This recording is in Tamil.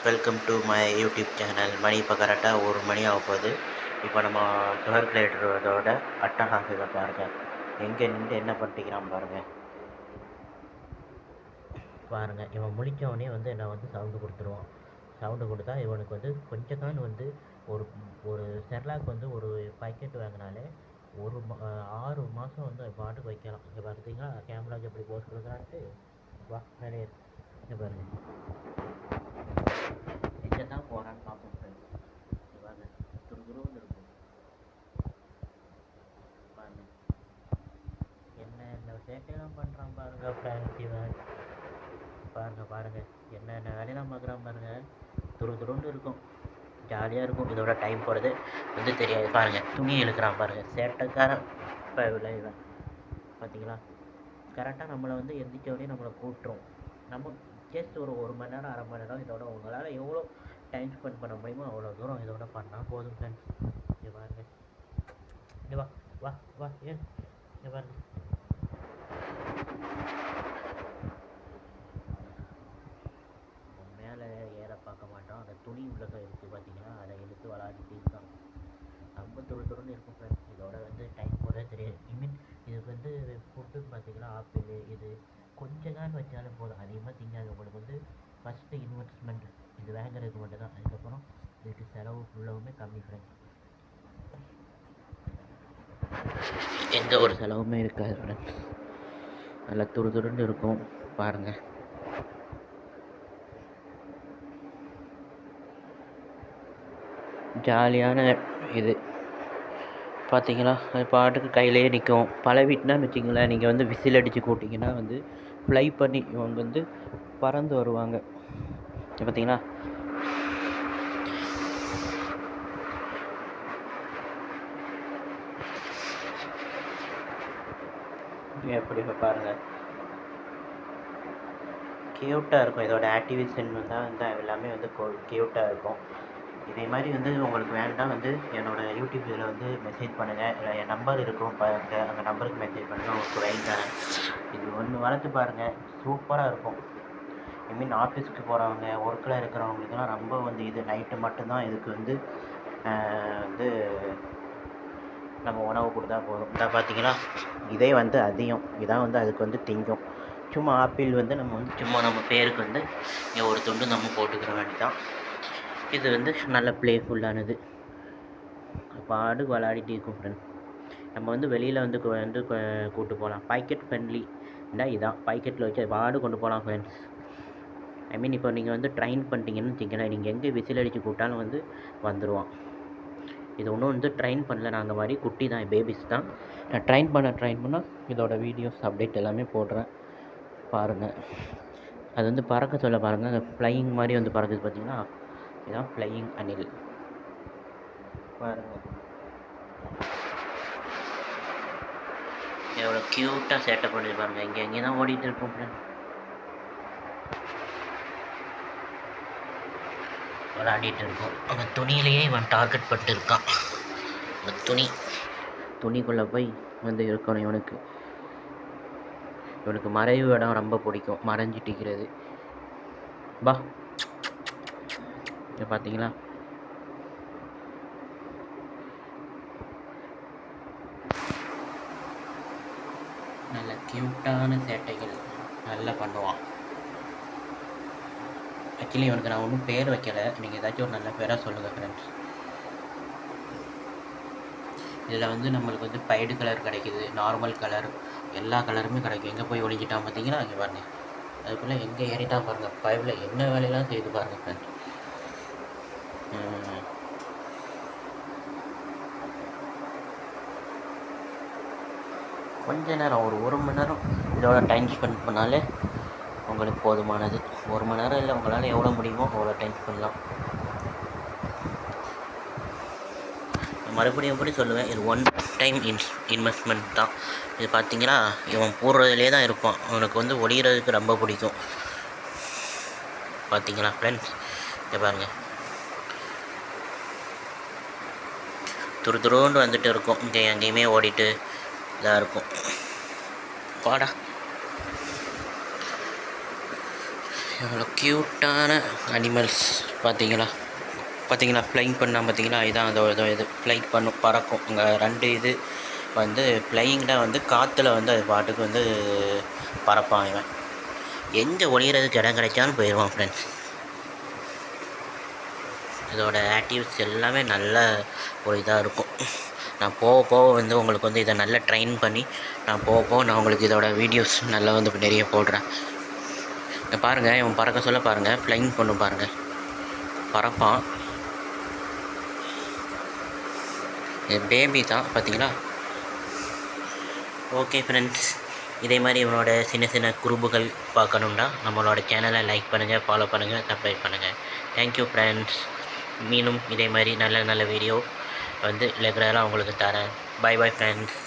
Welcome to my YouTube channel. மணி இப்போ கரெக்டாக 1 மணி ஆக போகுது. இப்போ நம்ம சுகர் கிளேட்டரோட அட்டகாசத்தை பாருங்கள். எங்கே நின்று என்ன பண்ணிக்கிறான் பாருங்கள். இவன் முழிச்சவனே வந்து என்ன வந்து சவுண்டு கொடுத்துருவான். சவுண்டு கொடுத்தா இவனுக்கு வந்து கொஞ்சம் தான் வந்து ஒரு ஒரு செர்லாக் வந்து ஒரு பாக்கெட் வாங்கினாலே 6 மாதம் வந்து பாட்டுக்கு வைக்கலாம். இங்கே பார்த்தீங்களா கேமராக்கு எப்படி போஸ்ட் கொடுக்குறான்ட்டு. வா நிறைய இங்கே பாருங்கள் எங்கே தான் போகிறான்னு பார்ப்போம் ஃப்ரெண்ட்ஸ். வாங்க துருதுருன்னு இருக்கும் பாருங்க. என்ன சேட்டையெல்லாம் பண்ணுறான் பாருங்கள் ஃப்ரெண்ட்ஸ். இவன் பாருங்கள் என்னென்ன வேலையெல்லாம் பார்க்குறான் பாருங்கள். துருதுருன்னு இருக்கும், ஜாலியாக இருக்கும். இதோட டைம் போகிறது வந்து தெரியாது. பாருங்கள் துணி இழுக்கிறான் பாருங்கள், சேட்டைக்காரன். இப்போ இவன் பார்த்தீங்களா கரெக்டாக நம்மளை வந்து எந்திரிச்சோடனே நம்மளை கூட்டுரும். நம்ம ஜஸ்ட் ஒரு மணி நேரம் 1/2 மணி நேரம் இதோட உங்களால் எவ்வளோ டைம் ஸ்பெண்ட் பண்ண முடியுமோ அவ்வளோ தூரம் இதோட பண்ணால் போதும் ஃப்ரெண்ட்ஸ். இங்கே பாருங்கள், இங்கே வா வா வா ஏன் இங்கே பாருங்கள். மேலே ஏற பார்க்க மாட்டோம். அந்த துணி உள்ளக இருக்குது பார்த்தீங்கன்னா, அதை எடுத்து விளாடிட்டு இருக்கான். ரொம்ப துருன்னு இருக்கும் ஃப்ரெண்ட்ஸ். இதோட வந்து டைம் போகிறதே தெரியாது. இதுக்கு வந்து ஃபுட்டுன்னு பார்த்தீங்கன்னா ஆப்பிள் இது கொஞ்சம் தான் வச்சாலும் போதும், அதிகமாக திங்காது. உங்களுக்கு வந்து ஃபஸ்ட்டு இன்வெஸ்ட்மெண்ட் இது வாங்குறதுக்கு மட்டும் தான். அதுக்கப்புறம் இதுக்கு செலவு ஃபுல்லாகவுமே கம்மி ஃப்ரெண்ட்ஸ். எந்த ஒரு செலவுமே இருக்காது ஃப்ரெண்ட்ஸ். நல்லா துருன்னு இருக்கும் பாருங்கள். ஜாலியான இது பார்த்தீங்களா, அது பாட்டுக்கு கையிலேயே நிற்கும். பல வீட்டுனான்னு வச்சிங்களேன், நீங்கள் வந்து விசில் அடித்து கூட்டிங்கன்னா வந்து ஃப்ளை பண்ணி இவங்க வந்து பறந்து வருவாங்க. பார்த்தீங்களா எப்படி பாருங்கள், க்யூட்டாக இருக்கும். இதோட ஆக்டிவேஷன் தான் வந்து எல்லாமே வந்து க்யூட்டாக இருக்கும். இதே மாதிரி வந்து உங்களுக்கு வேண்டாம் வந்து என்னோடய யூடியூப் இதில் வந்து மெசேஜ் பண்ணுங்கள். இல்லை என் நம்பர் இருக்கும் பாருங்கள், அந்த நம்பருக்கு மெசேஜ் பண்ணுங்கள். உங்களுக்கு வாங்கி தரேன். இது ஒன்று வளர்த்து பாருங்கள், சூப்பராக இருக்கும். ஆஃபீஸ்க்கு போகிறவங்க, ஒர்க்கில் இருக்கிறவங்களுக்குலாம் ரொம்ப வந்து இது நைட்டு மட்டும்தான் இதுக்கு வந்து வந்து நம்ம உணவு கொடுத்தா போதும். இதை பார்த்தீங்கன்னா இதே வந்து அதிகம், இதான் வந்து அதுக்கு வந்து திங்கும். சும்மா ஆப்பிள் வந்து நம்ம வந்து சும்மா நம்ம பேருக்கு வந்து இங்கே ஒரு துண்டு நம்ம போட்டுக்கிற வேண்டிதான். இது வந்து நல்ல ப்ளேஃபுல்லானது, பாட்டுக்கு விளையாடிட்டு இருக்கும் ஃப்ரெண்ட்ஸ். நம்ம வந்து வெளியில் வந்து கூப்பிட்டு போகலாம். பாக்கெட் ஃப்ரெண்ட்லி இதான் பாக்கெட்டில் வச்சு பாடு கொண்டு போகலாம் ஃப்ரெண்ட்ஸ். இப்போ நீங்கள் வந்து ட்ரைன் பண்ணிட்டீங்கன்னு வச்சுக்கோங்களேன், நீங்கள் எங்கே விசில் அடித்து கூப்பிட்டாலும் வந்து வந்துடுவான். இது ஒன்றும் வந்து ட்ரைன் பண்ணல, நான் அந்த மாதிரி குட்டி தான், பேபிஸ் தான். நான் ட்ரைன் பண்ணால் இதோட வீடியோஸ் அப்டேட் எல்லாமே போடுறேன் பாருங்கள். அது வந்து பறக்க சொல்ல பாருங்கள், அந்த ஃப்ளையிங் மாதிரி வந்து பறக்குது பார்த்தீங்கன்னா, இதுதான் ஃப்ளையிங் அணில் பாருங்கள். எவ்வளோ க்யூட்டாக சேட்டை பண்ணி பாருங்கள். இங்கே தான் ஓடிட்டு இருக்கும் ஃப்ரெண்ட்ஸ். விளையாடிட்டு இருக்கும். அந்த துணியிலேயே இவன் டார்கெட் பட்டு இருக்கான். அந்த துணிக்குள்ளே போய் வந்து இருக்கணும். இவனுக்கு மறைவு இடம் ரொம்ப பிடிக்கும், மறைஞ்சிட்டிக்கிறது. பா பார்த்தீங்களா, நல்ல க்யூட்டான சேட்டைகள் நல்லா பண்ணுவான். ஆக்சுவலி இவனுக்கு நான் ஒன்றும் பேர் வைக்கலை, நீங்கள் ஏதாச்சும் ஒரு நல்ல பேராக சொல்லுங்கள் ஃப்ரெண்ட்ஸ். இதில் வந்து நம்மளுக்கு வந்து பைடு கலர் கிடைக்கிது, நார்மல் கலர், எல்லா கலருமே கிடைக்கும். எங்கே போய் ஒழிஞ்சிட்டான் பார்த்தீங்கன்னா, இங்கே பாருங்கள். அதுக்குள்ளே எங்கே ஏறிட்டான் பாருங்கள். பைபில் என்ன வேலையெல்லாம் செய்து பாருங்கள் ஃப்ரெண்ட்ஸ். கொஞ்ச நேரம் ஒரு மணி நேரம் இதோட டைம் ஸ்பெண்ட் பண்ணாலே உங்களுக்கு போதுமானது. 1 மணி நேரம் இல்லை, உங்களால் எவ்வளோ முடியுமோ அவ்வளோ டைம் பண்ணலாம். மறுபடியும் எப்படி சொல்லுவேன், இது ஒன் டைம் இன்வெஸ்ட்மெண்ட் தான். இது பார்த்தீங்கன்னா இவன் போடுறதுலே தான் இருப்பான். அவனுக்கு வந்து ஒளிகிறதுக்கு ரொம்ப பிடிக்கும். பார்த்தீங்களா ஃப்ரெண்ட்ஸ், இங்கே பாருங்கள், துருன்னு வந்துட்டு இருக்கும். இங்கே எங்கேயுமே ஓடிட்டு இதாக இருக்கும். பாடா எவ்வளோ க்யூட்டான அனிமல்ஸ் பார்த்தீங்களா? பார்த்தீங்களா ஃப்ளைங் பண்ணால் பார்த்தீங்களா? இதான் அதோட இது ஃப்ளைட் பண்ணும், பறக்கும். அங்கே 2 இது வந்து ஃப்ளையிங்கில் வந்து காற்றுல வந்து அது பாட்டுக்கு வந்து பறப்பான். இவன் எங்கே ஒளிகிறதுக்கு இடம் கிடைச்சாலும் போயிடுவான் ஃப்ரெண்ட்ஸ். இதோட ஆக்டிவிட்டிஸ் எல்லாமே நல்ல ஒரு இதாக இருக்கும். நான் போக போக வந்து உங்களுக்கு வந்து இதை நல்லா ட்ரெயின் பண்ணி நான் போக போக நான் உங்களுக்கு இதோட வீடியோஸ் நல்லா வந்து நிறைய போடுறேன். பாருங்கள், இவன் பறக்க சொல்ல பாருங்கள், ஃப்ளைங் பண்ணும் பாருங்கள், பறப்பான். இது பேபி தான் பார்த்தீங்களா? ஓகே ஃப்ரெண்ட்ஸ், இதே மாதிரி இவனோட சின்ன சின்ன குறும்புகள் பார்க்கணுன்னா நம்மளோட சேனலை லைக் பண்ணுங்கள், ஃபாலோ பண்ணுங்கள், சப்ஸ்கிரைப் பண்ணுங்கள். Thank you friends. மீண்டும் இதே மாதிரி நல்ல நல்ல வீடியோ வந்து ரெகுலராக உங்களுக்கு தரேன். Bye bye friends.